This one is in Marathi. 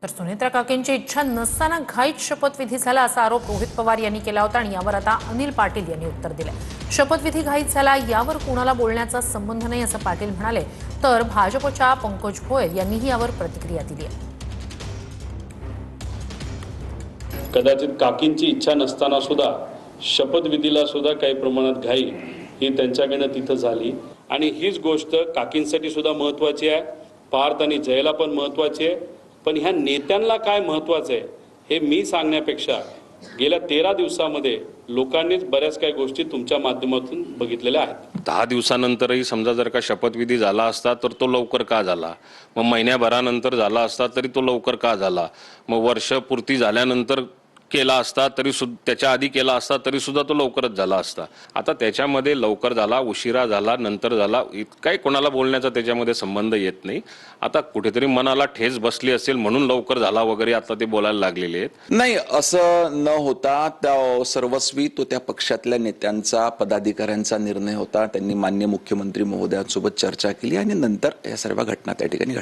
तर सुनेत्रा काकेंची इच्छा नसताना घाईत शपथविधी झाला असा आरोप रोहित पवार यांनी केला होता आणि यावर आता अनिल पाटील यांनी उत्तर दिले। शपथविधी घाईत झाला यावर कोणाला बोलण्याचा संबंध नाही असं पाटील म्हणाले। तर भाजपच्या पंकज भोयर यांनीही यावर प्रतिक्रिया दिली आहे। कदाचित काकींची इच्छा नसताना सुद्धा शपथविधीला सुद्धा काही प्रमाणात घाई ही त्यांच्याकडनं तिथं झाली आणि हीच गोष्ट काकींसाठी सुद्धा महत्त्वाची आहे, पार्थ आणि जयला पण महत्त्वाची आहे। पण ह्या नेत्यांना काय महत्त्वाचं आहे हे मी सांगण्यापेक्षा गेल्या 13 दिवसामध्ये लोकांनीच बऱ्याच काही गोष्टी तुमच्या माध्यमातून बघितलेल्या आहेत। 10 दिवसानंतरही समजा जर का शपथविधी झाला असता तर तो लवकर का झाला, मग महिन्याभरानंतर झाला असता तरी तो लवकर का झाला, मग वर्षपूर्ती झाल्यानंतर केला असता तरी त्याच्या आधी केला असता तरी सुद्धा तो लवकरच झाला असता। आता त्याच्यामध्ये लवकर झाला, उशिरा झाला, नंतर झाला, काही कोणाला बोलण्याचा त्याच्यामध्ये संबंध येत नाही। आता कुठेतरी मनाला ठेच बसली असेल म्हणून लवकर झाला वगैरे आता ते बोलायला लागलेले आहेत। नाही, असं न होता त्या सर्वस्वी तो त्या पक्षातल्या नेत्यांचा, पदाधिकाऱ्यांचा निर्णय होता। त्यांनी माननीय मुख्यमंत्री महोदयांसोबत चर्चा केली आणि नंतर या सर्व घटना त्या ठिकाणी घडल्या।